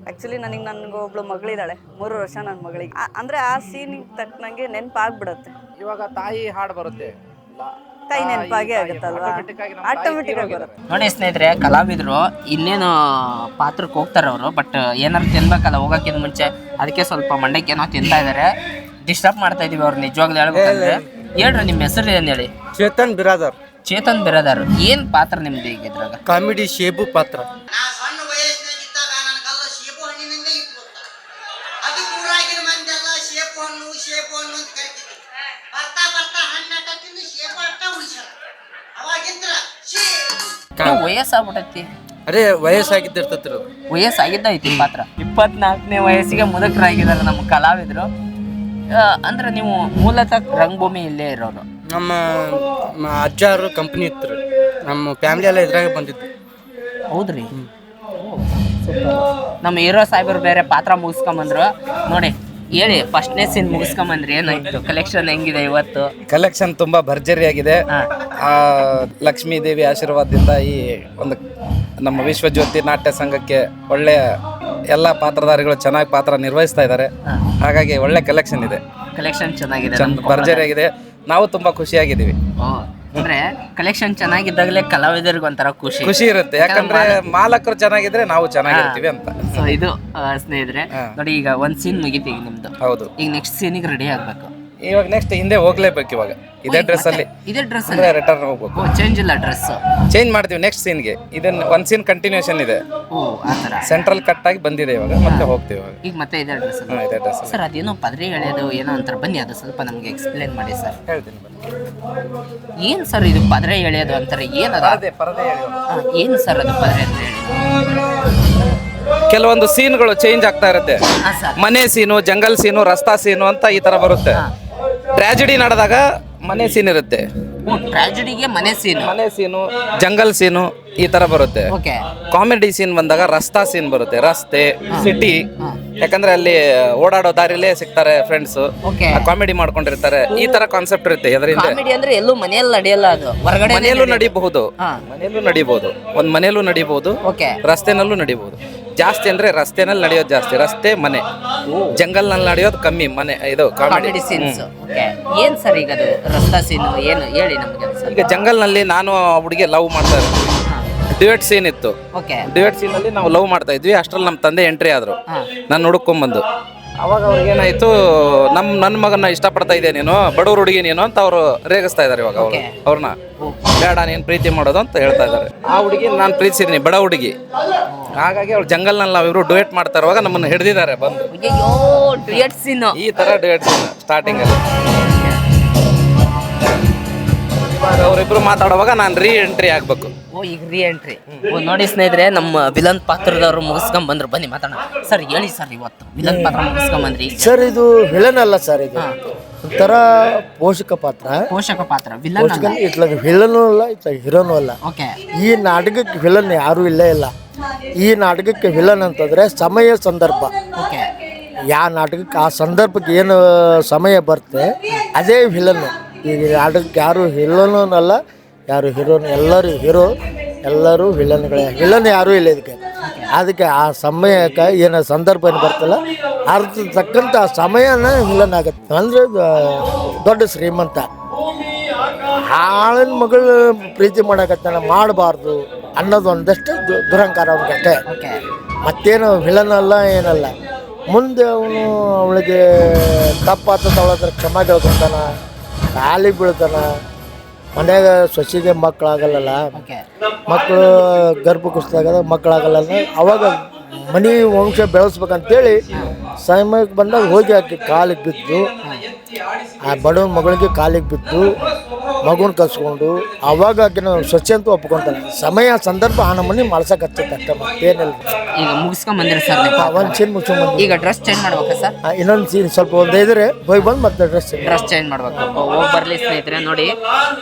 Actually ನನಗೆ ಒಬ್ಳು ಮಗಳಿದ್ದಾಳೆ, 3 ವರ್ಷ ನನ್ನ ಮಗಳಿಗೆ. ಅಂದರೆ ಆ ಸೀನಿಗೆ ತಕ್ಕನಂಗೆ ನೆನಪಾಗ್ಬಿಡುತ್ತೆ. ಇವಾಗ ತಾಯಿ ಹಾಡು ಬರುತ್ತೆ, ತಾಯಿ ನೆನಪಾಗೇ ಆಗುತ್ತಲ್ವಾ, ಆಟೋಮೆಟಿಕ್ ಆಗಿ ಬರುತ್ತೆ. ನೋಡಿ ಸ್ನೇಹಿತರೆ, ಕಲಾವಿದರು ಇನ್ನೇನು ಪಾತ್ರಕ್ಕೆ ಹೋಗ್ತಾರೆ ಅವರು, ಬಟ್ ಏನಾರು ತಿನ್ಬೇಕಲ್ಲ ಹೋಗೋಕ್ಕಿಂತ ಮುಂಚೆ, ಅದಕ್ಕೆ ಸ್ವಲ್ಪ ಮಂಡಕ್ಕೆ ಏನೋ ತಿಂತಾ ಇದ್ದಾರೆ. ಡಿಸ್ಟರ್ಬ್ ಮಾಡ್ತಾ ಇದೀವಿ ಅವ್ರು. ನಿಜವಾಗ್ಲೂ ಹೇಳ್ಬೇಕಂದ್ರೆ ಹೇಳ್ರಿ ನಿಮ್ಮ ಹೆಸರು ಏನು ಹೇಳಿ? ಚೇತನ್ ಬಿರಾದರ್. ಚೇತನ್ ಬಿರಾದರ್. ಏನ್ ಪಾತ್ರ ನಿಮ್ದು ಈಗ ಇದ್ರಾಗ? ಕಾಮಿಡಿ ಶೇಬು ಪಾತ್ರ. ವಯಸ್ಸಾಗ್ಬಿಟ್ಟೈತಿ. ಅದೇ ವಯಸ್ಸಾಗಿದ್ದಿರ್ತೈತಿ, ವಯಸ್ಸಾಗಿದ್ದೈತಿ ಪಾತ್ರ. 24ನೇ ವಯಸ್ಸಿಗೆ ಮುದುಕರಾಗಿದ್ದಾರೆ ನಮ್ಮ ಕಲಾವಿದರು. ಅಂದ್ರೆ ನೀವು ಮೂಲತಃ ರಂಗಭೂಮಿ ಇಲ್ಲೇ ಇರೋರು? ನಮ್ಮ ಅಜ್ಜಾರು ಕಂಪ್ನಿ ಇತ್ತು, ನಮ್ಮ ಫ್ಯಾಮಿಲಿ ಎಲ್ಲ ಇದ್ರಾಗ ಬಂದಿತ್ತು. ಹೌದ್ರಿ? ನಮ್ಮ ಹೀರೋ ಸಾಹೇಬರು ಬೇರೆ ಪಾತ್ರ ಮುಗಿಸ್ಕೊಂಬಂದ್ರು. ನೋಡಿ ಹೇಳಿ, ಫಸ್ಟ್ನೇ ಸೀನ್ ಮುಗಿಸ್ಕೊಂಬಂದ್ರಿ, ಏನಾಯ್ತು? ಕಲೆಕ್ಷನ್ ಹೆಂಗಿದೆ ಇವತ್ತು? ಕಲೆಕ್ಷನ್ ತುಂಬಾ ಭರ್ಜರಿಯಾಗಿದೆ. ಲಕ್ಷ್ಮೀ ದೇವಿ ಆಶೀರ್ವಾದದಿಂದ ಈ ಒಂದು ನಮ್ಮ ವಿಶ್ವಜ್ಯೋತಿ ನಾಟ್ಯ ಸಂಘಕ್ಕೆ ಒಳ್ಳೆಯ ಎಲ್ಲ ಪಾತ್ರಧಾರಿಗಳು ಚೆನ್ನಾಗಿ ಪಾತ್ರ ನಿರ್ವಹಿಸ್ತಾ ಇದ್ದಾರೆ. ಹಾಗಾಗಿ ಒಳ್ಳೆ ಕಲೆಕ್ಷನ್ ಇದೆ, ಕಲೆಕ್ಷನ್ ಚೆನ್ನಾಗಿದೆ, ಭರ್ಜರಿಯಾಗಿದೆ. ನಾವು ತುಂಬಾ ಖುಷಿಯಾಗಿದ್ದೀವಿ. ಅಂದ್ರೆ ಕಲೆಕ್ಷನ್ ಚೆನ್ನಾಗಿದ್ದಾಗಲೇ ಕಲಾವಿದರಿಗೆ ಒಂಥರ ಖುಷಿ ಇರುತ್ತೆ, ಯಾಕಂದ್ರೆ ಮಾಲಕರು ಚೆನ್ನಾಗಿದ್ರೆ ನಾವು ಚೆನ್ನಾಗಿರ್ತೀವಿ ಅಂತ. ಸೊ ಇದು ಸ್ನೇಹಿತರೆ ನೋಡಿ, ಈಗ ಒಂದ್ ಸೀನ್ ಮುಗಿತು ಈಗ ನಿಮ್ದು. ಹೌದು, ಈಗ ನೆಕ್ಸ್ಟ್ ಸೀನಿಗೆ ರೆಡಿ ಆಗ್ಬೇಕು. ಇವಾಗ ನೆಕ್ಸ್ಟ್ ಹಿಂದೆ ಹೋಗ್ಲೇಬೇಕು. ಇವಾಗ ಇದೇ ಡ್ರೆಸ್ ಅಲ್ಲಿ, ಇದೇ ಡ್ರೆಸ್ ಅಲ್ಲಿ ರಿಟರ್ನ್ ಹೋಗ್ಬೇಕು. ಚೇಂಜ್ ಇಲ್ಲ ಡ್ರೆಸ್, ಚೇಂಜ್ ಮಾಡ್ತೀವಿ ನೆಕ್ಸ್ಟ್ ಸೀನ್ಗೆ. ಇದನ್ನ ಒಂದ್ ಸೀನ್ ಕಂಟಿನ್ಯೂಷನ್ ಇದೆ, ಆತರ ಸೆಂಟ್ರಲ್ ಕಟ್ ಆಗಿ ಬಂದಿದೆ. ಇವಾಗ ಮತ್ತೆ ಹೋಗ್ತೀವಿ ಇವಾಗ. ಈಗ ಮತ್ತೆ ಇದೇ ಡ್ರೆಸ್. ಇದೇ ಡ್ರೆಸ್ ಸರ್, ಅದೇನೋ ಪದ್ರೆ ಎಳೆಯೋದು ಏನೋ ಅಂತಾರೆ, ಬನ್ನಿ ಅದು ಸ್ವಲ್ಪ ನಮ್ಗೆ ಎಕ್ಸ್ಪ್ಲೇನ್ ಮಾಡಿ ಸರ್. ಹೇಳ್ತೀನಿ. ಏನ್ ಸರ್ ಇದು ಪದ್ರೆ ಎಳೆಯೋದು ಅಂತಾರೆ? ಏನದ? ಪರದೆ ಏನ್ ಸರ್ ಅದು ಪದ್ರೆ ಅಂತ ಹೇಳಿ? ಕೆಲವೊಂದು ಸೀನ್ಗಳು ಚೇಂಜ್ ಆಗ್ತಾ ಇರುತ್ತೆ. ಮನೆ ಸೀನು, ಜಂಗಲ್ ಸೀನು, ರಸ್ತಾ ಸೀನು ಅಂತ ಈ ತರ ಬರುತ್ತೆ. ಟ್ರಾಜಿಡಿ ನಡೆದಾಗ ಮನೆ ಸೀನ್ ಇರುತ್ತೆ, ಟ್ರಾಜಿಡಿಗೆ ಮನೆ ಸೀನು, ಜಂಗಲ್ ಸೀನು ಈ ತರ ಬರುತ್ತೆ. ಕಾಮಿಡಿ ಸೀನ್ ಬಂದಾಗ ರಸ್ತಾ ಸೀನ್ ಬರುತ್ತೆ, ರಸ್ತೆ, ಸಿಟಿ. ಯಾಕಂದ್ರೆ ಅಲ್ಲಿ ಓಡಾಡೋ ದಾರಿಲೇ ಸಿಗ್ತಾರೆ ಫ್ರೆಂಡ್ಸ್, ಕಾಮಿಡಿ ಮಾಡ್ಕೊಂಡಿರ್ತಾರೆ. ಈ ತರ ಕಾನ್ಸೆಪ್ಟ್ ಇರುತ್ತೆ. ಅದರಿಂದ ಕಾಮಿಡಿ ಅಂದ್ರೆ ಎಲ್ಲೂ ಮನೆಯಲ್ಲಿ ನಡೆಯಲ್ಲ, ಅದು ಹೊರಗಡೆ ಮನೆಯಲ್ಲೂ ನಡಿಬಹುದು, ಒಂದ್ ಮನೆಯಲ್ಲೂ ನಡಿಬಹುದು, ರಸ್ತೆನಲ್ಲೂ ನಡಿಬಹುದು. ಜಾಸ್ತಿ ಅಂದ್ರೆ ರಸ್ತೆನಲ್ಲಿ ನಡೆಯೋದು ಜಾಸ್ತಿ, ರಸ್ತೆ ಮನೆ. ಜಂಗಲ್ ನಲ್ಲಿ ನಡೆಯೋದು ಕಮ್ಮಿ, ಮನೆ. ಇದು ಕಾಮಿಡಿ ಸೀನ್ಸ್. ಏನ್ ಸರ್ ಈಗ ಅದು ರಸ್ತಾ ಸೀನ್ ಏನು ಹೇಳಿ ನಮ್ಗೆ? ಈಗ ಜಂಗಲ್ ನಲ್ಲಿ ನಾನು ಹುಡುಗಿ ಲವ್ ಮಾಡ್ತಾ ಇದ್ದೆ, ಡ್ಯುಯೆಟ್ ಸೀನ್ ಇತ್ತು. ಡ್ಯುಯೆಟ್ ಸೀನ್ ಅಲ್ಲಿ ನಾವು ಲವ್ ಮಾಡ್ತಾ ಇದ್ವಿ. ಅಷ್ಟ್ರಲ್ಲಿ ನಮ್ಮ ತಂದೆ ಎಂಟ್ರಿ ಆದ್ರು, ನಾನು ಹುಡುಕೊಂಬಂದು. ಅವಾಗ ಅವ್ರಿಗೆ ಏನಾಯ್ತು, ನನ್ನ ಮಗನ ಇಷ್ಟಪಡ್ತಾ ಇದ್ದೆ ನೀನು, ಬಡವ್ರ ಹುಡುಗಿ ನೀನು ಅಂತ ಅವರು ರೇಗಿಸ್ತಾ ಇದಾರೆ. ಇವಾಗ ಅವ್ರನ್ನ ಬೇಡ ನೀನು ಪ್ರೀತಿ ಮಾಡೋದು ಅಂತ ಹೇಳ್ತಾ ಇದ್ದಾರೆ. ಆ ಹುಡುಗಿ ನಾನು ಪ್ರೀತಿಸಿದೀನಿ, ಬಡ ಹುಡುಗಿ. ಹಾಗಾಗಿ ಅವ್ರು ಜಂಗಲ್ನಲ್ಲಿ ನಾವಿಬ್ರು ಡುಯೆಟ್ ಮಾಡ್ತಾ ಇರುವಾಗ ನಮ್ಮನ್ನು ಹಿಡಿದಿದ್ದಾರೆ ಬಂದು. ಈ ತರ ಡುಯೆಟ್ ಸೀನ್ ಸ್ಟಾರ್ಟಿಂಗ್ ಅಲ್ಲಿ. ಅವರಿಬ್ರು ಮಾತಾಡುವಾಗ ನಾನು ರೀ ಎಂಟ್ರಿ ಆಗ್ಬೇಕು. ಈಗ ರೀ ಎಂಟ್ರಿ. ನೋಡಿ ಸ್ನೇಹಿತರೆ, ನಮ್ಮ ವಿಲನ್ ಪಾತ್ರದವ್ರು ಮುಗಿಸ್ಕೊಂಡ್ ಬಂದ್ರು. ಬನ್ನಿ ಮಾತಾಡೋಣ. ಸರ್ ಹೇಳಿ ಸರ್, ಇವತ್ತು ವಿಲನ್ ಪಾತ್ರ ಮುಗಿಸ್ಕೊಂಡ್ ಬಂದ್ರಿ ಸರ್? ಇದು ವಿಲನ್ ಅಲ್ಲ ಸರ್, ಇದು ಒಂಥರ ಪೋಷಕ ಪಾತ್ರ. ವಿಲನ್ ಇತ್ಲಾಗ ವಿಲನು ಅಲ್ಲ, ಇತ್ಲಾಗ ಹೀರೋನು ಅಲ್ಲ. ಈ ನಾಟಕಕ್ಕೆ ವಿಲನ್ ಯಾರು ಇಲ್ಲೇ ಇಲ್ಲ. ಈ ನಾಟಕಕ್ಕೆ ವಿಲನ್ ಅಂತಂದ್ರೆ ಸಮಯ, ಸಂದರ್ಭ. ಯಾವ ನಾಟಕಕ್ಕೆ ಆ ಸಂದರ್ಭಕ್ಕೆ ಏನು ಸಮಯ ಬರುತ್ತೆ ಅದೇ ವಿಲನ್. ಈ ನಾಟಕಕ್ಕೆ ಯಾರು ವಿಲನು ಅಲ್ಲ, ಯಾರು ಹೀರೋನು. ಎಲ್ಲರೂ ಹೀರೋ, ಎಲ್ಲರೂ ವಿಲನ್ಗಳೇ. ವಿಲನ್ ಯಾರೂ ಇಲ್ಲ ಇದಕ್ಕೆ. ಅದಕ್ಕೆ ಆ ಸಮಯಕ್ಕೆ ಏನು ಸಂದರ್ಭ ಏನು ಬರ್ತಲ್ಲ, ಅರ್ಥ ತಕ್ಕಂಥ ಆ ಸಮಯನ ವಿಲನ್ ಆಗುತ್ತೆ. ಅಂದರೆ ದೊಡ್ಡ ಶ್ರೀಮಂತ ಹಾಳಿನ ಮಗಳು ಪ್ರೀತಿ ಮಾಡಕತ್ತಾನ, ಮಾಡಬಾರ್ದು ಅನ್ನೋದು ಒಂದಷ್ಟು ದುರಂಕಾರ ಅವ್ನಿಗಷ್ಟೇ. ಮತ್ತೇನು ವಿಲನ್ ಅಲ್ಲ, ಏನಲ್ಲ. ಮುಂದೆ ಅವನು ಅವಳಿಗೆ ತಪ್ಪಾತ ತಗೊಳತ್ರ ಕ್ಷಮ ಕೇಳ್ಕೊತಾನ, ಕಾಲಿಗೆ ಬೀಳ್ತಾನ. ಮನ್ಯಾಗ ಸೊಸೆಗೆ ಮಕ್ಕಳಾಗಲ್ಲ, ಮಕ್ಕಳು ಗರ್ಭ ಕುಸಿದಾಗ ಮಕ್ಕಳಾಗಲ್ಲ. ಅವಾಗ ಮನೆ ವಂಶ ಬೆಳೆಸ್ಬೇಕಂತೇಳಿ ಸಮಯಕ್ಕೆ ಬಂದಾಗ ಹೋಗಿ ಆಕೆ ಕಾಲಿಗೆ ಬಿದ್ದು, ಆ ಬಡವನ ಮಗಳಿಗೆ ಕಾಲಿಗೆ ಬಿದ್ದು ಮಗುನ ಕಸ್ಕೊಂಡು ಅವಾಗ ಆಕಿನ ಸ್ವಚ್ಛ ಅಂತ ಒಪ್ಕೊಂತಾನೆ. ಸಮಯ, ಸಂದರ್ಭ ಆ ನಮ್ಮನೆ ಮಾಡ್ಸಕ್ಕೆ ಹಚ್ಚತ್ತೆ ಅಷ್ಟೇ, ಮತ್ತೇನಿಲ್ಲ. ಈಗ ಮುಗಿಸ್ಕೊಂಡ್ ಬಂದಿರಿ ಸರ್? ಒಂದು ಸೀನ್ ಮುಗಿಸ್ಕೊಂಡ್. ಈಗ ಡ್ರೆಸ್ ಚೇಂಜ್ ಮಾಡ್ಬೇಕಾ ಸರ್? ಇನ್ನೊಂದು ಸೀನ್ ಸ್ವಲ್ಪ ಒಂದು ಇದ್ರೆ ಹೋಗಿ ಬಂದು ಮತ್ತೆ ಡ್ರೆಸ್ ಚೇಂಜ್ ಮಾಡ್ಬೇಕು. ಹೋಗಿ ಬರ್ಲಿ ಸ್ನೇಹಿತರೆ. ನೋಡಿ,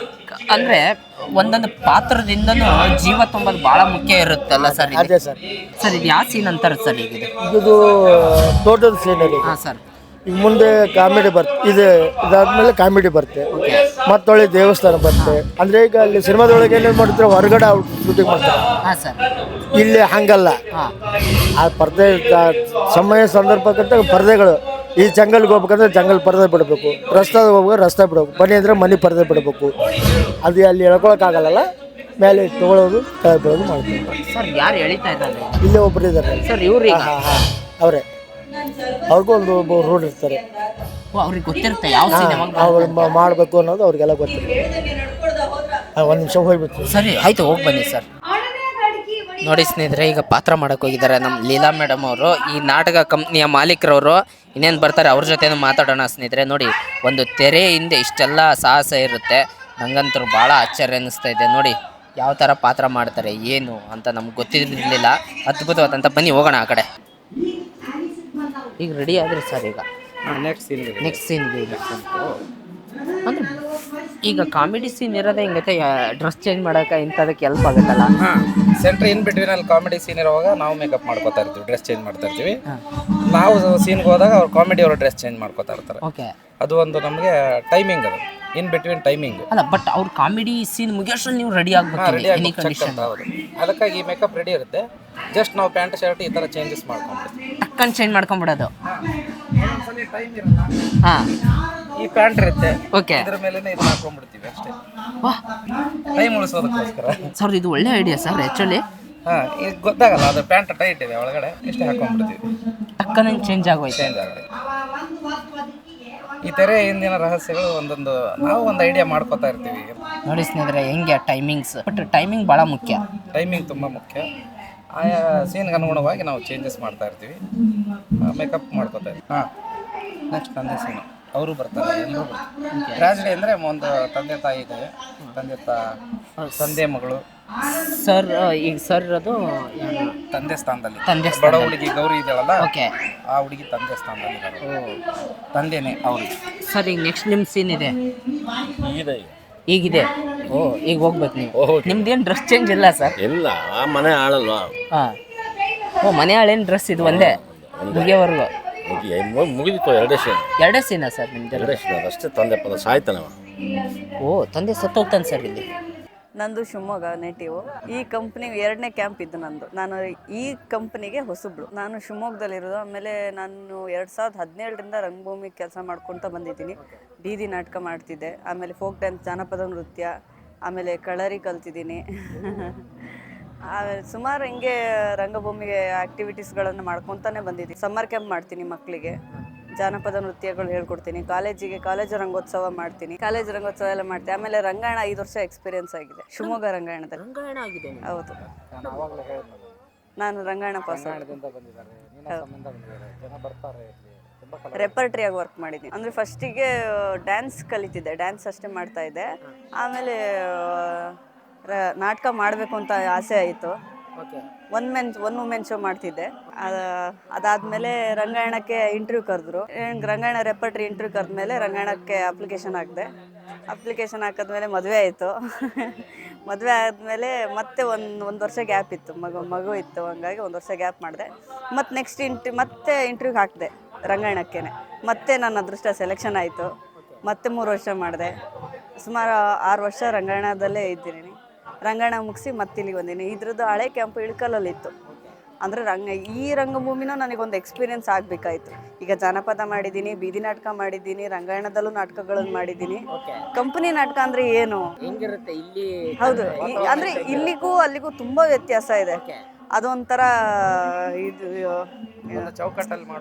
ಅಂದ್ರೆ ಒಂದೊಂದು ಪಾತ್ರದಿಂದನೂ ಜೀವ ತುಂಬೋದು ಬಹಳ ಮುಖ್ಯ ಇರುತ್ತಲ್ಲ ಸರ್? ಅದೇ ಸರ್. ಸರ್ ಇದು ಯಾವ ಸೀನ್ ಅಂತಾರೆ ಸರ್? ಈಗ ಇದು ಟೋಟಲ್ ಸೀನರಿ. ಸರ್ ಈಗ ಮುಂದೆ ಕಾಮಿಡಿ ಬರುತ್ತೆ, ಇದಾದ್ಮೇಲೆ ಕಾಮಿಡಿ ಬರುತ್ತೆ. ಮತ್ತೊಳ್ಳೆ ದೇವಸ್ಥಾನ ಬರುತ್ತೆ. ಅಂದರೆ ಈಗ ಅಲ್ಲಿ ಸಿನಿಮಾದೊಳಗೆ ಏನೇನು ಮಾಡ್ತಾರೆ, ಹೊರಗಡೆ ಶೂಟಿಂಗ್ ಮಾಡ್ತಾರೆ. ಹಾಂ ಸರ್. ಇಲ್ಲಿ ಹಂಗಲ್ಲ. ಹಾಂ ಆ ಪರದೆ ಸಮಯ ಸಂದರ್ಭಕ್ಕಂತ ಪರದೆಗಳು. ಈ ಜಂಗಲ್ಗೆ ಹೋಗ್ಬೇಕಂದ್ರೆ ಜಂಗಲ್ ಪರದೆ ಬಿಡಬೇಕು, ರಸ್ತೆಗೆ ಹೋಗ್ಬೇಕು ರಸ್ತೆ ಬಿಡಬೇಕು, ಮನೆ ಅಂದರೆ ಮನೆ ಪರದೆ ಬಿಡಬೇಕು. ಅದು ಅಲ್ಲಿ ಹೇಳ್ಕೊಳಕ್ಕಾಗಲ್ಲ. ಮೇಲೆ ತೊಗೊಳೋದು ಕೆಳಗೆ ಬೀಳೋದು ಮಾಡ್ತೀವಿ. ಸರ್ ಯಾರು ಎಳಿತಾ ಇದ್ದಾರೆ? ಇಲ್ಲೇ ಒಬ್ಬರು ಇದ್ದಾರೆ ಸರ್ ಇವ್ರಿಗೆ ಅವರೇ. ಅವ್ರಿಗೂ ಒಂದು ರೂಲ್ ಇರ್ತಾರೆ. ಅವ್ರಿಗೆ ಗೊತ್ತಿರುತ್ತೆ ಯಾವ ಸಿನಿಮಾ ಅವ್ರು ಮಾಡಬೇಕು ಅನ್ನೋದು ಅವ್ರಿಗೆಲ್ಲ ಗೊತ್ತಿರುತ್ತೆ. ಒಂದು ನಿಮಿಷ ಹೋಗ್ಬಿಡ್ತೀವಿ. ಸರಿ ಆಯ್ತು, ಹೋಗಿ ಬನ್ನಿ ಸರ್. ನೋಡಿ ಸ್ನೇಹಿತರೆ, ಈಗ ಪಾತ್ರ ಮಾಡೋಕೆ ಹೋಗಿದ್ದಾರೆ ನಮ್ಮ ಲೀಲಾ ಮೇಡಮ್ ಅವರು. ಈ ನಾಟಕ ಕಂಪ್ನಿಯ ಮಾಲೀಕರವರು ಇನ್ನೇನು ಬರ್ತಾರೆ, ಅವ್ರ ಜೊತೆನೂ ಮಾತಾಡೋಣ ಸ್ನೇಹಿತರೆ. ನೋಡಿ, ಒಂದು ತೆರೆ ಹಿಂದೆ ಇಷ್ಟೆಲ್ಲ ಸಾಹಸ ಇರುತ್ತೆ. ನಂಗಂತೂ ಭಾಳ ಆಶ್ಚರ್ಯ ಅನ್ನಿಸ್ತಾ ಇದೆ. ನೋಡಿ ಯಾವ ಥರ ಪಾತ್ರ ಮಾಡ್ತಾರೆ ಏನು ಅಂತ ನಮ್ಗೆ ಗೊತ್ತಿರಲಿಲ್ಲ. ಅದ್ಭುತವಾದಂಥ. ಬನ್ನಿ ಹೋಗೋಣ ಆ ಕಡೆ. ಈಗ ರೆಡಿ ಆದ್ರಿ ಸರ್? ಈಗ ನೆಕ್ಸ್ಟ್ ಸೀನ್ಗೆ ಈಗ ಅಂದ್ರೆ ಈಗ ಕಾಮಿಡಿ ಸೀನ್ ಇರೋದೇ ಹಿಂಗೈತೆ, ಡ್ರೆಸ್ ಚೇಂಜ್ ಮಾಡೋಕೆ ಇಂಥದಕ್ಕೆ ಹೆಲ್ಪ್ ಆಗುತ್ತಲ್ಲ. ಸೆಂಟ್ರ್ ಇನ್ ಬಿಟ್ವೀನ್ ಅಲ್ಲಿ ಕಾಮಿಡಿ ಸೀನ್ ಇರುವಾಗ ನಾವು ಮೇಕಪ್ ಮಾಡ್ಕೋತಾ ಇರ್ತೀವಿ, ಡ್ರೆಸ್ ಚೇಂಜ್ ಮಾಡ್ತಾ ಇರ್ತೀವಿ. ನಾವು ಸೀನ್ಗೆ ಹೋದಾಗ ಅವ್ರು ಕಾಮಿಡಿ ಅವರು ಡ್ರೆಸ್ ಚೇಂಜ್ ಮಾಡ್ಕೋತಾ ಇರ್ತಾರೆ. ಓಕೆ, ಅದು ಒಂದು ನಮಗೆ ಟೈಮಿಂಗ್, ಅದು ಇನ್ ಬಿಟ್ವೀನ್ ಟೈಮಿಂಗ್. ಅಲ್ಲ ಬಟ್ ಅವ್ರ ಕಾಮಿಡಿ ಸೀನ್ ಮುಗಿಯೋಷ್ಟ್ರಲ್ಲಿ ನೀವು ರೆಡಿ ಆಗ್ಬೇಕು ಎನಿ ಕಂಡೀಷನ್. ಅದಕ್ಕಾಗಿ ಈ ಮೇಕಪ್ ರೆಡಿ ಇರುತ್ತೆ. ಜಸ್ಟ್ ನಾವು ಪ್ಯಾಂಟ್ ಶರ್ಟ್ ಈ ಥರ ಚೇಂಜಸ್ ಮಾಡ್ಕೊಂಡ್ಬಿಡ್ತೀವಿ, ಟಕ್ಕನ್ ಚೇಂಜ್ ಮಾಡ್ಕೊಂಡ್ಬಿಡೋದು. ಹಾಂ, ಈ ಪ್ಯಾಂಟ್ ಇರುತ್ತೆ, ಓಕೆ, ಇದ್ರ ಮೇಲೆ ಇದು ಹಾಕೊಂಡ್ಬಿಡ್ತೀವಿ ಅಷ್ಟೇ, ವಾಹ್ ಟೈಮ್ ಉಳಿಸೋದಕ್ಕೋಸ್ಕರ. ಸರ್ ಇದು ಒಳ್ಳೆ ಐಡಿಯಾ ಸರ್ ಆ್ಯಕ್ಚುಲಿ. ಹಾಂ, ಈಗ ಗೊತ್ತಾಗಲ್ಲ, ಅದು ಪ್ಯಾಂಟ್ ಟೈಟ್ ಇದೆ ಒಳಗಡೆ, ಇಷ್ಟೇ ಹಾಕೊಂಡ್ಬಿಡ್ತೀವಿ, ಟಕ್ಕನ ಚೇಂಜ್ ಆಗೋಯ್ತು. ಚೇಂಜ್ ಆಗುತ್ತೆ. ಈ ತೆರೆ ಹಿಂದಿನ ರಹಸ್ಯಗಳು ಒಂದೊಂದು ನಾವು ಒಂದು ಐಡಿಯಾ ಮಾಡ್ಕೋತಾ ಇರ್ತೀವಿ. ನೋಡಿ ಸ್ನೇಹಿತರೆ ಹೆಂಗೆ ಟೈಮಿಂಗ್ಸ್, ಬಟ್ ಟೈಮಿಂಗ್ ಭಾಳ ಮುಖ್ಯ. ಟೈಮಿಂಗ್ ತುಂಬ ಮುಖ್ಯ. ಆಯಾ ಸೀನ್ಗೆ ಅನುಗುಣವಾಗಿ ನಾವು ಚೇಂಜಸ್ ಮಾಡ್ತಾ ಇರ್ತೀವಿ, ಮೇಕಪ್ ಮಾಡ್ಕೋತಾ ಇರ್ತೀವಿ. ಹಾಂ, ನೆಕ್ಸ್ಟ್ ತಂದೆ ಸೀನು ಅವರು ಬರ್ತಾರೆ, ಎಲ್ಲರೂ ಬರ್ತಾರೆ. ಟ್ರಾಜಿಡಿ ಅಂದರೆ ಒಂದು ತಂದೆ ತಾಯಿ ಇದೆ, ತಂದೆ ಮಗಳು. ಸರ್ ಈಗ ಸರ್ ಅದು ತಂದೆ ಸ್ಥಾನದಲ್ಲಿ, ತಂದೆ ಬಡ ಹುಡುಗಿ ಗೌರಿ ಇದ್ದಾಳಲ್ಲ, ಓಕೆ, ಆ ಹುಡುಗಿ ತಂದೆ ಸ್ಥಾನದಲ್ಲಿ ಇದ್ದಾಳೆ. ತಂದೆನೇ ಅವ್ರಿಗೆ. ಸರ್ ಈಗ ನೆಕ್ಸ್ಟ್ ನಿಮ್ಮ ಸೀನ್ ಇದೆ ಈಗಿದೆ. ಓ, ಈಗ ಹೋಗ್ಬೇಕು ನೀವು. ನಿಮ್ದೇನು ಡ್ರೆಸ್ ಚೇಂಜ್ ಇಲ್ಲ ಸರ್? ಇಲ್ಲ, ಆ ಮನೆ ಆಳಲ್ವಾ? ಹಾಂ, ಓ ಮನೆ ಆಳೇನು ಡ್ರೆಸ್ ಇದು ಒಂದೇ ಮುಗಿಯೋವರೆಗೂ? ಮುಗಿದಿತ್ತು. ಎರಡೇ ಸೀನಾ ಸರ್ ನಿಮ್ದು? ಎರಡೇ ಸೀನ್ ಅಷ್ಟೇ. ತಂದೆ ಪದ ಸಾಯ್ತಾನವ. ಓ, ತಂದೆ ಸತ್ತೋಗ್ತಾನೆ ಸರ್ ಇಲ್ಲಿ? ನಂದು ಶಿವಮೊಗ್ಗ ನೇಟಿವ್. ಈ ಕಂಪ್ನಿಗೆ 2ನೇ ಕ್ಯಾಂಪ್ ಇದ್ದು ನಂದು. ನಾನು ಈ ಕಂಪ್ನಿಗೆ ಹೊಸಬ್ಳು. ನಾನು ಶಿವಮೊಗ್ಗದಲ್ಲಿರೋದು. ಆಮೇಲೆ ನಾನು 2017ರಿಂದ ರಂಗಭೂಮಿ ಕೆಲಸ ಮಾಡ್ಕೊತ ಬಂದಿದ್ದೀನಿ. ಬೀದಿ ನಾಟಕ ಮಾಡ್ತಿದ್ದೆ, ಆಮೇಲೆ ಫೋಕ್ ಡ್ಯಾನ್ಸ್, ಜಾನಪದ ನೃತ್ಯ, ಆಮೇಲೆ ಕಳರಿ ಕಲ್ತಿದ್ದೀನಿ. ಆಮೇಲೆ ಸುಮಾರು ಹಿಂಗೆ ರಂಗಭೂಮಿಗೆ ಆ್ಯಕ್ಟಿವಿಟೀಸ್ಗಳನ್ನು ಮಾಡ್ಕೊತಾನೆ ಬಂದಿದ್ದೀನಿ. ಸಮ್ಮರ್ ಕ್ಯಾಂಪ್ ಮಾಡ್ತೀನಿ ಮಕ್ಕಳಿಗೆ, ಜಾನಪದ ನೃತ್ಯಗಳು ಹೇಳ್ಕೊಡ್ತೀನಿ. ಕಾಲೇಜು ರಂಗೋತ್ಸವ ಮಾಡ್ತೀನಿ, ಕಾಲೇಜು ರಂಗೋತ್ಸವ ಎಲ್ಲ ಮಾಡ್ತೀನಿ. ಆಮೇಲೆ ರಂಗಾಯಣ 5 ವರ್ಷ ಎಕ್ಸ್ಪೀರಿಯನ್ಸ್ ಆಗಿದೆ ಶಿವಮೊಗ್ಗ ರಂಗಾಯಣದಲ್ಲಿ. ರಂಗಾಯಣ ಆಗಿದೆ? ಹೌದು, ನಾನು ರಂಗಾಯಣ ಪಾಸ್ ರೆಪರ್ಟ್ರಿಯಾಗಿ ವರ್ಕ್ ಮಾಡಿದ್ದೀನಿ. ಅಂದರೆ ಫಸ್ಟಿಗೆ ಡ್ಯಾನ್ಸ್ ಕಲಿತಿದ್ದೆ, ಡ್ಯಾನ್ಸ್ ಅಷ್ಟೇ ಮಾಡ್ತಾ ಇದ್ದೆ. ಆಮೇಲೆ ನಾಟಕ ಮಾಡಬೇಕು ಅಂತ ಆಸೆ ಆಯಿತು. ಒನ್ ವುಮೆನ್ ಶೋ ಮಾಡ್ತಿದ್ದೆ. ಅದಾದಮೇಲೆ ರಂಗಾಯಣಕ್ಕೆ ಇಂಟರ್ವ್ಯೂ ಕರೆದ್ರು. ರಂಗಾಯಣ ರೆಪರ್ಟ್ರಿ ಇಂಟರ್ವ್ಯೂ ಕರೆದ್ಮೇಲೆ ರಂಗಾಯಣಕ್ಕೆ ಅಪ್ಲಿಕೇಶನ್ ಹಾಕಿದೆ. ಅಪ್ಲಿಕೇಶನ್ ಹಾಕಿದ್ಮೇಲೆ ಮದುವೆ ಆಯಿತು. ಮದುವೆ ಆದಮೇಲೆ ಮತ್ತೆ ಒಂದು ವರ್ಷ ಗ್ಯಾಪ್ ಇತ್ತು, ಮಗು ಇತ್ತು. ಹಂಗಾಗಿ 1 ವರ್ಷ ಗ್ಯಾಪ್ ಮಾಡಿದೆ. ಮತ್ತು ನೆಕ್ಸ್ಟ್ ಮತ್ತೆ ಇಂಟರ್ವ್ಯೂಗೆ ಹಾಕಿದೆ ರಂಗಾಯಣಕ್ಕೆ. ಮತ್ತೆ ನನ್ನ ಅದೃಷ್ಟ ಸೆಲೆಕ್ಷನ್ ಆಯಿತು. ಮತ್ತೆ 3 ವರ್ಷ ಮಾಡಿದೆ. ಸುಮಾರು 6 ವರ್ಷ ರಂಗಾಯಣದಲ್ಲೇ ಇದ್ದೀನಿ. ರಂಗಾಯಣ ಮುಗಿಸಿ ಮತ್ತೆ ಇಲ್ಲಿಗೆ ಬಂದೀನಿ. ಇದ್ರದ್ದು ಹಳೆ ಕ್ಯಾಂಪು ಇಳಕಲ್ಲಲ್ಲಿತ್ತು. ಅಂದರೆ ಈ ರಂಗಭೂಮಿನೂ ನನಗೊಂದು ಎಕ್ಸ್ಪೀರಿಯನ್ಸ್ ಆಗಬೇಕಾಯಿತು. ಈಗ ಜಾನಪದ ಮಾಡಿದ್ದೀನಿ, ಬೀದಿ ನಾಟಕ ಮಾಡಿದ್ದೀನಿ, ರಂಗಾಯಣದಲ್ಲೂ ನಾಟಕಗಳನ್ನು ಮಾಡಿದ್ದೀನಿ. ಕಂಪನಿ ನಾಟಕ ಅಂದರೆ ಏನು ಹೆಂಗಿರುತ್ತೆ ಇಲ್ಲಿ? ಹೌದು, ಅಂದರೆ ಇಲ್ಲಿಗೂ ಅಲ್ಲಿಗೂ ತುಂಬ ವ್ಯತ್ಯಾಸ ಇದೆ. ಅದೊಂಥರ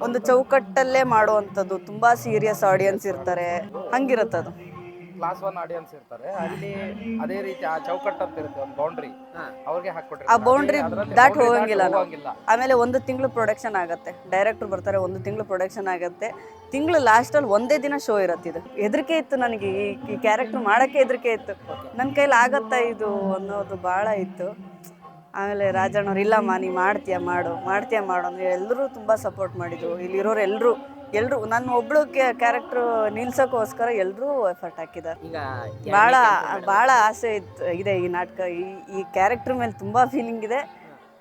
ಒಂದು ಚೌಕಟ್ಟಲ್ಲೇ ಮಾಡುವಂಥದ್ದು. ತುಂಬ ಸೀರಿಯಸ್ ಆಡಿಯನ್ಸ್ ಇರ್ತಾರೆ, ಹಂಗಿರುತ್ತದು. ಕ್ಲಾಸ್ 1 ಆಡಿಯನ್ಸ್ ಇರ್ತಾರೆ ಅಲ್ಲಿ. ಅದೇ ರೀತಿ ಆ ಚೌಕಟ್ಟು ಅಂತ ಇರುತ್ತೆ, ಒಂದು ಬೌಂಡ್ರಿ ಅವ್ರಿಗೆ ಹಾಕ್ಕೊಟ್ರೆ ಆ ಬೌಂಡ್ರಿ ದಾಟ್ ಹೋಗಂಗಿಲ್ಲ. ಆಮೇಲೆ 1 ತಿಂಗಳು ಪ್ರೊಡಕ್ಷನ್ ಆಗುತ್ತೆ. ಡೈರೆಕ್ಟರ್ ಬರ್ತಾರೆ, 1 ತಿಂಗಳು ಪ್ರೊಡಕ್ಷನ್ ಆಗುತ್ತೆ. ತಿಂಗಳು ಲಾಸ್ಟಲ್ಲಿ ಒಂದೇ ದಿನ ಶೋ ಇರುತ್ತೆ. ಇದು ಹೆದರಿಕೆ ಇತ್ತು ನನಗೆ, ಈ ಕ್ಯಾರೆಕ್ಟರ್ ಮಾಡೋಕ್ಕೆ ಹೆದರಿಕೆ ಇತ್ತು. ನನ್ನ ಕೈಲಿ ಆಗತ್ತಾ ಇದು ಅನ್ನೋದು ಭಾಳ ಇತ್ತು. ಆಮೇಲೆ ರಾಜಣ್ಣವ್ರು, ಇಲ್ಲಮ್ಮ ನೀ ಮಾಡ್ತೀಯ ಮಾಡು ಅಂದರೆ ಎಲ್ಲರೂ ತುಂಬ ಸಪೋರ್ಟ್ ಮಾಡಿದರು. ಇಲ್ಲಿರೋರು ಎಲ್ಲರೂ ನನ್ನ ಒಬ್ಳು ಕ್ಯಾರೆಕ್ಟ್ರು ನಿಲ್ಸೋಕ್ಕೋಸ್ಕರ ಎಲ್ಲರೂ ಎಫರ್ಟ್ ಹಾಕಿದ್ದಾರೆ. ಭಾಳ ಆಸೆ ಇದೆ ಈ ನಾಟಕ. ಈ ಕ್ಯಾರೆಕ್ಟರ್ ಮೇಲೆ ತುಂಬ ಫೀಲಿಂಗ್ ಇದೆ,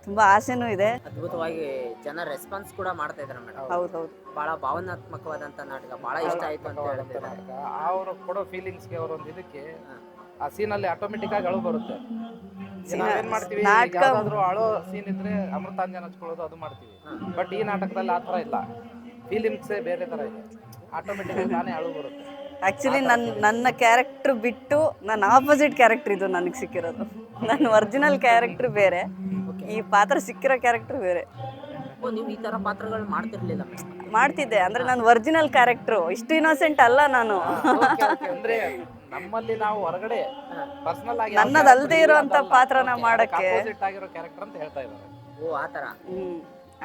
ತುಂಬಾ ಆಸೆನೂ ಇದೆ. ಅದ್ಭುತವಾಗಿ ಜನ ರೆಸ್ಪಾನ್ಸ್ ಕೂಡ ಮಾಡ್ತಾ ಇದ್ದಾರೆ ಮೇಡಮ್. ಹೌದು ಬಹಳ ಭಾವನಾತ್ಮಕವಾದಂತ ನಾಟಕ, ಬಹಳ ಇಷ್ಟ ಆಯ್ತು ಅಂತ ಹೇಳ್ತಿದ್ದಾರೆ. ಅವರು ಕೊಡೋ ಫೀಲಿಂಗ್ಸ್ಗೆ ಅವರೊಂದು ಇದಕ್ಕೆ ಆ ಸೀನಲ್ಲಿ ಆಟೋಮೆಟಿಕ್ ಆಗಿ ಅಳು ಬರುತ್ತೆ. ನಾವೇನ್ ಮಾಡ್ತೀವಿ, ಯಾವ್ದಾದ್ರು ಅಳೋ ಸೀನ್ ಇದ್ರೆ ಅಮೃತಾಂಜನ ಹಚ್ಕೊಳ್ಳೋದು ಅದು ಮಾಡ್ತೀವಿ. ಬಟ್ ಈ ನಾಟಕದಲ್ಲಿ ಆ ಥರ ಇಲ್ಲ, ಫೀಲಿಂಗ್ಸೇ ಬೇರೆ ಥರ ಇದೆ, ಆಟೋಮೆಟಿಕ್ ಆಗಿ ನಾನೇ ಅಳು ಬರುತ್ತೆ. ಆಕ್ಚುಲಿ ನನ್ನ ಕ್ಯಾರೆಕ್ಟರ್ ಬಿಟ್ಟು ನನ್ನ ಆಪೋಸಿಟ್ ಕ್ಯಾರೆಕ್ಟರ್ ಇದು ನನಗೆ ಸಿಕ್ಕಿರೋದು. ನನ್ನ ಒರಿಜಿನಲ್ ಕ್ಯಾರೆಕ್ಟರ್ ಬೇರೆ, ಈ ಪಾತ್ರ ಸಿಕ್ಕಿರೋ ಕ್ಯಾರೆಕ್ಟರ್ ಬೇರೆ. ನೀವು ಈ ತರ ಪಾತ್ರಗಳು ಮಾಡ್ತಿರ್ಲಿಲ್ಲ? ಮಾಡ್ತಿದ್ದೆ, ಅಂದ್ರೆ ನನ್ನ ಒರಿಜಿನಲ್ ಕ್ಯಾರೆಕ್ಟರ್. ಇಷ್ಟು ಇನ್ನೋಸೆಂಟ್ ಅಲ್ಲ ನಾನು. ಅಂದ್ರೆ ನಮ್ಮಲ್ಲಿ ನಾವು ಹೊರಗಡೆ ಪರ್ಸನಲ್ ಆಗಿ ನನ್ನದಲ್ಲದೆ ಇರೋಂತ ಪಾತ್ರನ ಮಾಡಕ್ಕೆ ಅಪೋಸಿಟ್ ಆಗಿರೋ ಕ್ಯಾರೆಕ್ಟರ್ ಅಂತ ಹೇಳ್ತಾ ಇದ್ದಾರೆ. ಓ ಆ ತರ.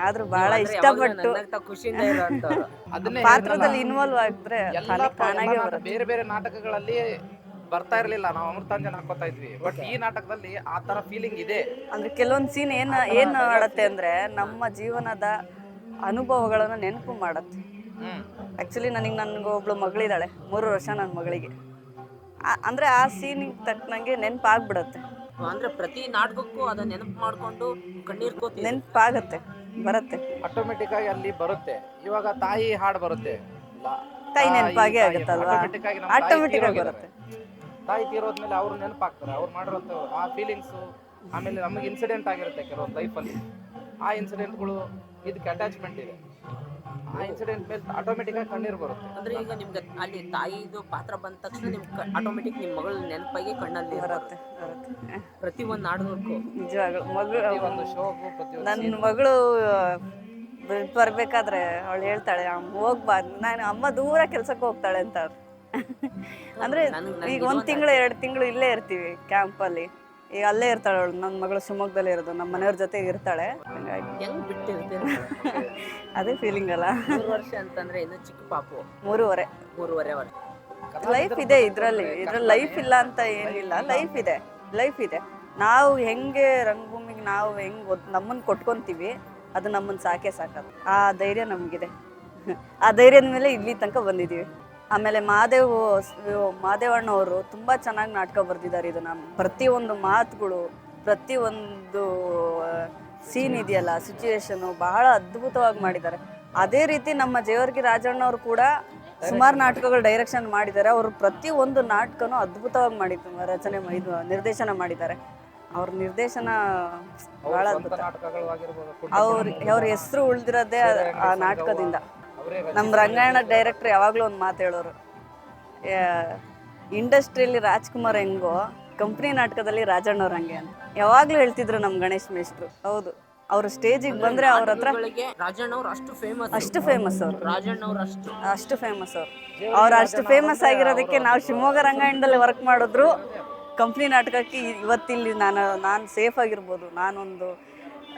ಆದ್ರೂ ಬಹಳ ಇಷ್ಟಪಟ್ಟು ಖುಷಿಯಿಂದ ಇರೋಂಥವ್ರು. ಅದನ್ನೇ ಪಾತ್ರದಲ್ಲಿ ಇನ್ವಾಲ್ವ್ ಆಗಿದ್ರೆ ತಾನಾಗೆ ಬರುತ್ತೆ. ಬೇರೆ ಬೇರೆ ನಾಟಕಗಳಲ್ಲಿ ಬರ್ತಾ ಇರ್ಲಿಲ್ಲ, ನಾವು ಅಮೃತಾಂಜನ ಹಾಕೋತಾ ಇದ್ವಿ. ಬಟ್ ಈ ನಾಟಕದಲ್ಲಿ ಆ ತರ ಫೀಲಿಂಗ್ ಇದೆ. ಅಂದ್ರೆ ಕೆಲವೊಂದು ಸೀನ್ ಏನ್ ಮಾಡತ್ತೆ ಅಂದ್ರೆ ನಮ್ಮ ಜೀವನದ ಅನುಭವಗಳನ್ನ ನೆನಪು ಮಾಡತ್ತೆ. ಆಕ್ಚುಲಿ ನನಗೆ ಒಬ್ಳು ಮಗಳಿದ್ದಾಳೆ, 3 ವರ್ಷ ನನ್ನ ಮಗಳಿಗೆ. ಅಂದ್ರೆ ಆ ಸೀನಿಗೆ ತಕ್ಕನಂಗೆ ನೆನಪಾಗ್ಬಿಡತ್ತೆ. ಅಂದ್ರೆ ಪ್ರತಿ ನಾಟಕಕ್ಕೂ ಅದನ್ನ ನೆನಪು ಮಾಡ್ಕೊಂಡು ಕಣ್ಣೀರ್ ನೆನಪಾಗತ್ತೆ, ಬರುತ್ತೆ ಆಟೋಮೆಟಿಕ್ ಆಗಿ ಅಲ್ಲಿ ಬರುತ್ತೆ. ಇವಾಗ ತಾಯಿ ಹಾಡು ಬರುತ್ತೆ, ತಾಯಿ ನೆನಪಾಗೆ ಆಗುತ್ತಲ್ವಾ, ಆಟೋಮೆಟಿಕ್ ಆಗಿ ಬರುತ್ತೆ. ತಾಯಿ ತೀರೋದ್ಮೇಲೆ ಅವ್ರು ನೆನಪಾಗ್ತಾರೆ, ಅವ್ರು ಮಾಡಿರೋಂಥ ಆ ಫೀಲಿಂಗ್ಸು. ಆಮೇಲೆ ನಮಗೆ ಇನ್ಸಿಡೆಂಟ್ ಆಗಿರುತ್ತೆ ಕೆಲವೊಂದು ಲೈಫಲ್ಲಿ, ಆ ಇನ್ಸಿಡೆಂಟ್ಗಳು ಇದಕ್ಕೆ ಅಟ್ಯಾಚ್ಮೆಂಟ್ ಇದೆ. ಆ ಇನ್ಸಿಡೆಂಟ್ ಮೇಲೆ ಆಟೋಮೆಟಿಕ್ ಆಗಿ ಕಣ್ಣೀರು ಬರುತ್ತೆ. ಅಂದ್ರೆ ಈಗ ನಿಮ್ಗೆ ಅಲ್ಲಿ ತಾಯಿದು ಪಾತ್ರ ಬಂದ ತಕ್ಷಣ ನಿಮ್ಗೆ ಆಟೋಮೆಟಿಕ್ ನಿಮ್ಮ ಮಗಳ ನೆನಪಾಗಿ ಕಣ್ಣಲ್ಲಿ ಬರುತ್ತೆ. ಪ್ರತಿ ಒಂದು ನಾಟಕಕ್ಕೂ ನಿಜವಾಗ್ಲು ಮಗಳು, ಒಂದು ಶೋಗೂ ನನ್ನ ಮಗಳು ಬರ್ಬೇಕಾದ್ರೆ ಅವಳು ಹೇಳ್ತಾಳೆ, ಹೋಗ್ಬಾ, ನಾನು ಅಮ್ಮ ದೂರ ಕೆಲ್ಸಕ್ಕೆ ಹೋಗ್ತಾಳೆ ಅಂತ. ಅಂದ್ರೆ ಈಗ 1 ತಿಂಗಳು 2 ತಿಂಗಳು ಇಲ್ಲೇ ಇರ್ತೀವಿ ಕ್ಯಾಂಪಲ್ಲಿ. ಈಗ ಅಲ್ಲೇ ಇರ್ತಾಳೆ ಅವಳು. ನನ್ನ ಮಗಳು ಶಿವಮೊಗ್ಗದಲ್ಲೇ ಇರೋದು, ನಮ್ಮ ಮನೆಯವ್ರ ಜೊತೆ ಇರ್ತಾಳೆ. ಹೆಂಗ್ ಬಿಟ್ಟಿರ್ತೀರಿ? ಅದೇ ಫೀಲಿಂಗ್ ಅಲ್ಲ. 3 ವರ್ಷ ಅಂತಂದ್ರೆ ಇನ್ನು ಚಿಕ್ಕ ಪಾಪು. 3.5 ವರ್ಷ ಲೈಫ್ ಇದೆ ಇದ್ರಲ್ಲಿ ಲೈಫ್ ಇಲ್ಲ ಅಂತ ಏನಿಲ್ಲ, ಲೈಫ್ ಇದೆ. ನಾವು ಹೆಂಗೆ ರಂಗಭೂಮಿಗೆ ನಾವು ನಮ್ಮನ್ನ ಕೊಟ್ಕೊಂತೀವಿ, ಅದು ನಮ್ಮನ್ನ ಸಾಕದು. ಆ ಧೈರ್ಯ ನಮಗಿದೆ. ಆ ಧೈರ್ಯದ ಮೇಲೆ ಇಲ್ಲಿ ತನಕ ಬಂದಿದ್ದೀವಿ. ಆಮೇಲೆ ಮಾದೇವಣ್ಣ ಅವರು ತುಂಬ ಚೆನ್ನಾಗಿ ನಾಟಕ ಬರೆದಿದ್ದಾರೆ. ಇದನ್ನ ಪ್ರತಿಯೊಂದು ಮಾತುಗಳು, ಪ್ರತಿಯೊಂದು ಸೀನ್ ಇದೆಯಲ್ಲ, ಸಿಚುವೇಶನು ಬಹಳ ಅದ್ಭುತವಾಗಿ ಮಾಡಿದ್ದಾರೆ. ಅದೇ ರೀತಿ ನಮ್ಮ ಜೇವರ್ಗಿ ರಾಜಣ್ಣ ಅವರು ಕೂಡ ಸುಮಾರು ನಾಟಕಗಳು ಡೈರೆಕ್ಷನ್ ಮಾಡಿದ್ದಾರೆ. ಅವರು ಪ್ರತಿಯೊಂದು ನಾಟಕನೂ ಅದ್ಭುತವಾಗಿ ನಿರ್ದೇಶನ ಮಾಡಿದ್ದಾರೆ. ಅವ್ರ ನಿರ್ದೇಶನ ಬಹಳ ಅದ್ಭುತ. ಅವ್ರ ಹೆಸರು ಉಳಿದಿರೋದೇ ಆ ನಾಟಕದಿಂದ. ನಮ್ಮ ರಂಗಾಯಣ ಡೈರೆಕ್ಟರ್ ಯಾವಾಗಲೂ ಒಂದು ಮಾತು ಹೇಳೋರು, ಇಂಡಸ್ಟ್ರಿಯಲ್ಲಿ ರಾಜ್ಕುಮಾರ್ ಹೆಂಗೋ ಕಂಪ್ನಿ ನಾಟಕದಲ್ಲಿ ರಾಜಣ್ಣವ್ರ ಹಂಗೆ ಅಂತ ಯಾವಾಗಲೂ ಹೇಳ್ತಿದ್ರು ನಮ್ಮ ಗಣೇಶ್ ಮೇಷ್ಟ್ರು. ಹೌದು, ಅವರು ಸ್ಟೇಜಿಗೆ ಬಂದ್ರೆ ಅವ್ರ ಹತ್ರ ರಾಜಣ್ಣವ್ರು ಅಷ್ಟು ಫೇಮಸ್ ಅಷ್ಟು ಫೇಮಸ್ ಆಗಿರೋದಕ್ಕೆ ನಾವು ಶಿವಮೊಗ್ಗ ರಂಗಾಯಣದಲ್ಲಿ ವರ್ಕ್ ಮಾಡಿದ್ರು ಕಂಪ್ನಿ ನಾಟಕಕ್ಕೆ ಇವತ್ತಿಲ್ಲಿ ನಾನು ಸೇಫ್ ಆಗಿರ್ಬೋದು, ನಾನೊಂದು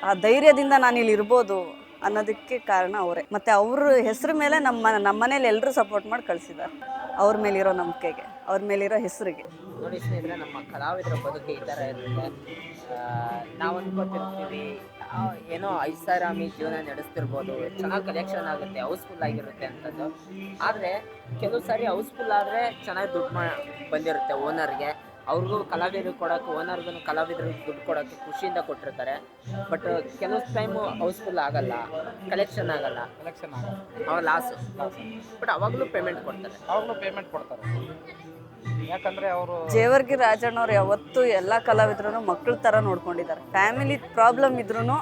ಆ ಧೈರ್ಯದಿಂದ ನಾನು ಇಲ್ಲಿ ಇರ್ಬೋದು ಅನ್ನೋದಕ್ಕೆ ಕಾರಣ ಅವರೇ. ಮತ್ತು ಅವ್ರ ಹೆಸರು ಮೇಲೆ ನಮ್ಮ ಮನೇಲಿ ಎಲ್ಲರೂ ಸಪೋರ್ಟ್ ಮಾಡಿ ಕಳಿಸಿದ್ದಾರೆ. ಅವ್ರ ಮೇಲಿರೋ ನಂಬಿಕೆಗೆ, ಅವ್ರ ಮೇಲಿರೋ ಹೆಸರಿಗೆ. ನೋಡಿ ಸ್ನೇಹಿತರೆ, ನಮ್ಮ ಕಲಾವಿದರ ಬದುಕು ಈ ಥರ ಇರುತ್ತೆ. ನಾವು ಅನ್ಕೋತಿರ್ತೀವಿ ಏನೋ ಐಷಾರಾಮಿ ಜೀವನ ನಡೆಸ್ತಿರ್ಬೋದು, ಚೆನ್ನಾಗಿ ಕಲೆಕ್ಷನ್ ಆಗುತ್ತೆ, ಹೌಸ್ಫುಲ್ ಆಗಿರುತ್ತೆ ಅಂತದ್ದು. ಆದರೆ ಕೆಲವು ಸಾರಿ ಹೌಸ್ಫುಲ್ ಆದರೆ ಚೆನ್ನಾಗಿ ದುಡ್ಡು ಬಂದಿರುತ್ತೆ ಓನರ್ಗೆ. ಅವ್ರಿಗೂ ಕಲಾವಿದರಿಗೆ ಕೊಡೋಕ್ಕೆ, ಓನರ್ಗೂ ಕಲಾವಿದರಿಗೆ ದುಡ್ಡು ಕೊಡೋಕ್ಕೆ ಖುಷಿಯಿಂದ ಕೊಟ್ಟಿರ್ತಾರೆ. ಬಟ್ ಕೆಲವು ಟೈಮು ಹೌಸ್ಫುಲ್ ಆಗಲ್ಲ, ಕಲೆಕ್ಷನ್ ಆಗಲ್ಲ, ಅವಾಗ ಲಾಸು. ಬಟ್ ಅವಾಗಲೂ ಪೇಮೆಂಟ್ ಕೊಡ್ತಾರೆ. ಯಾಕಂದ್ರೆ ಅವರು ಜೇವರ್ಗಿ ರಾಜಣ್ಣವ್ರು ಯಾವತ್ತೂ ಎಲ್ಲ ಕಲಾವಿದ್ರೂ ಮಕ್ಕಳ ಥರ ನೋಡ್ಕೊಂಡಿದ್ದಾರೆ. ಫ್ಯಾಮಿಲಿ ಪ್ರಾಬ್ಲಮ್ ಇದ್ರೂ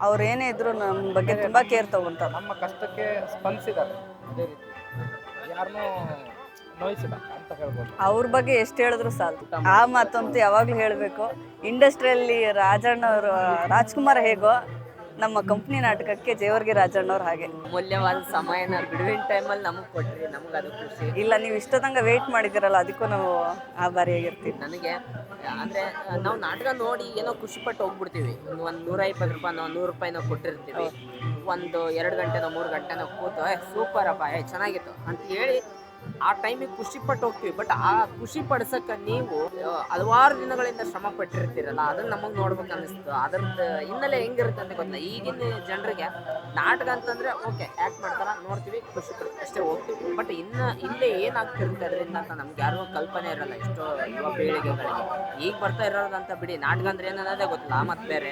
ಅವ್ರು ಏನೇ ಇದ್ರು ನಮ್ಮ ಬಗ್ಗೆ ತುಂಬ ಕೇರ್ ತಗೊಂತಾರೆ. ನಮ್ಮ ಕಷ್ಟಕ್ಕೆ ಸ್ಪಂದಿಸಿದ್ದಾರೆ. ಅದೇ ರೀತಿ ಯಾರನ್ನೂ ನೋಯಿಸಿಲ್ಲ ಅಂತ ಹೇಳ್ಬೋದು. ಅವ್ರ ಬಗ್ಗೆ ಎಷ್ಟು ಹೇಳಿದ್ರು ಸಾಲದು. ಆ ಮಾತಂತೂ ಯಾವಾಗಲೂ ಹೇಳಬೇಕು. ಇಂಡಸ್ಟ್ರಿಯಲ್ಲಿ ರಾಜ್ಕುಮಾರ್ ಹೇಗೋ ನಮ್ಮ ಕಂಪ್ನಿ ನಾಟಕಕ್ಕೆ ಜೇವರ್ಗಿ ರಾಜಣ್ಣವ್ರು ಹಾಗೆ. ಮೂಲ್ಯವಾದ ಸಮಯನ ಬಿಡುವಿನ ಟೈಮಲ್ಲಿ ನಮಗೆ ಕೊಟ್ರಿ, ನಮ್ಗೆ ಅದು ಖುಷಿ. ಇಲ್ಲ, ನೀವು ಇಷ್ಟೊತ್ತಂಗ ವೇಟ್ ಮಾಡಿದ್ದೀರಲ್ಲ, ಅದಕ್ಕೂ ನಾವು ಆಭಾರಿಯಾಗಿರ್ತೀವಿ. ನನಗೆ ಅಂದರೆ ನಾವು ನಾಟಕ ನೋಡಿ ಏನೋ ಖುಷಿಪಟ್ಟು ಹೋಗ್ಬಿಡ್ತೀವಿ. ಒಂದು 150 ರೂಪಾಯಿನೋ 100 ರೂಪಾಯಿನೋ ಕೊಟ್ಟಿರ್ತೀವಿ. 1-2 ಗಂಟೆನೋ 3 ಗಂಟೆನೋ ಕೂತು ಸೂಪರ್ ಅಪ್ಪ, ಚೆನ್ನಾಗಿತ್ತು ಅಂತ ಹೇಳಿ ಆ ಟೈಮಿಗೆ ಖುಷಿಪಟ್ಟು ಹೋಗ್ತೀವಿ. ಬಟ್ ಆ ಖುಷಿ ಪಡಿಸೋಕೆ ನೀವು ಹಲವಾರು ದಿನಗಳಿಂದ ಶ್ರಮ ಪಟ್ಟಿರ್ತೀರಲ್ಲ, ಅದನ್ನು ನಮಗೆ ನೋಡ್ಬೇಕು ಅನ್ನಿಸ್ತು. ಅದ್ರದ್ದು ಹಿನ್ನೆಲೆ ಹೆಂಗಿರುತ್ತೆ ಅಂತ ಗೊತ್ತಿಲ್ಲ. ಈಗಿನ ಜನರಿಗೆ ನಾಟಕ ಅಂತಂದ್ರೆ ಓಕೆ ಆ್ಯಕ್ಟ್ ಮಾಡ್ತಾರ ನೋಡ್ತೀವಿ ಖುಷಿ ಅಷ್ಟೇ ಹೋಗ್ತೀವಿ. ಬಟ್ ಇಲ್ಲೇ ಏನಾಗ್ತಿರುತ್ತೆ ಅದರಿಂದ ಅಂತ ನಮ್ಗೆ ಯಾರಿಗೂ ಕಲ್ಪನೆ ಇರಲ್ಲ ಎಷ್ಟೋ ಯುವ ಪೀಳಿಗೆಗಳಿಗೆ. ಈಗ ಬರ್ತಾ ಇರೋದಂತ ಬಿಡಿ, ನಾಟಕ ಅಂದ್ರೆ ಏನನ್ನೋದೇ ಗೊತ್ತಿಲ್ಲ ಮತ್ತೆ ಬೇರೆ.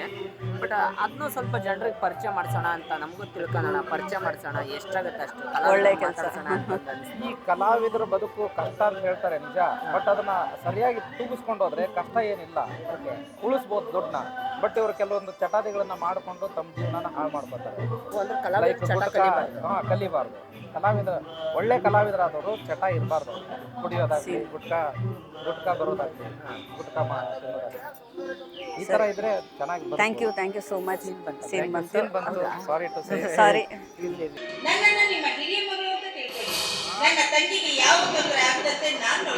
ಬಟ್ ಅದನ್ನೂ ಸ್ವಲ್ಪ ಜನರಿಗೆ ಪರಿಚಯ ಮಾಡಿಸೋಣ ಅಂತ ನಮಗೂ ತಿಳ್ಕೊಳ್ಳೋಣ, ಪರಿಚಯ ಮಾಡಿಸೋಣ, ಎಷ್ಟಾಗುತ್ತೆ ಅಷ್ಟು ಒಳ್ಳೆ ಕಲಾವಿದ್ರು ಕೆಲ್ಸ. ಮಾತಾಡ್ಸೋಣ ಅಂತ ಅನ್ಸುತ್ತೆ. ಈ ಕಲಾವಿದರ ಬದುಕು ಕಷ್ಟ ಅಂತ ಹೇಳ್ತಾರೆ ನಿಜ, ಬಟ್ ಅದನ್ನ ಸರಿಯಾಗಿ ತೂಗಿಸ್ಕೊಂಡು ಹೋದ್ರೆ ಕಷ್ಟ ಏನಿಲ್ಲ, ಉಳಿಸ್ಬೋದು ದುಡ್ಡನ್ನ. ಬಟ್ ಇವರು ಕೆಲವೊಂದು ಚಟಾರಿಗಳನ್ನ ಮಾಡಿಕೊಂಡು ತಮ್ಮ ಜೀವನನ ಹಾಳು ಮಾಡ್ಕೊತಾರೆ. ಅಂದ್ರೆ ಕಲಾವಿದ್ರು ಚಟ ಕಲಿಬಾರ್ದು. ಕಲಿಬಾರ್ದು. ಒಳ್ಳೆ ಕಲಾವಿದರಾದವರು ಚಟ ಇರಬಾರ್ದು. ಕುಡಿಯೋದಾಗ್ಲಿ, ಗುಟ್ಕಾ ಬರೋದಾಗ್ಲಿ, ತಿನ್ನೋದಾಗ್ಲಿ, ಈ ತರ ಇದ್ರೆ ಚೆನ್ನಾಗಿ. Thank you so much. Scene ಬಂತು. Sorry to say. ಸಾರಿ. ನನ್ನನ್ನು ನಿಮ್ಮ ಹಿರಿಯ ಮಗಳು ಅಂತ ತಿಳ್ಕೊಳ್ಳಿ. ನನ್ನ ತಂಗಿಗೆ ಯಾವ ತೊಂದರೆ ಆಗದಂತೆ ನಾನು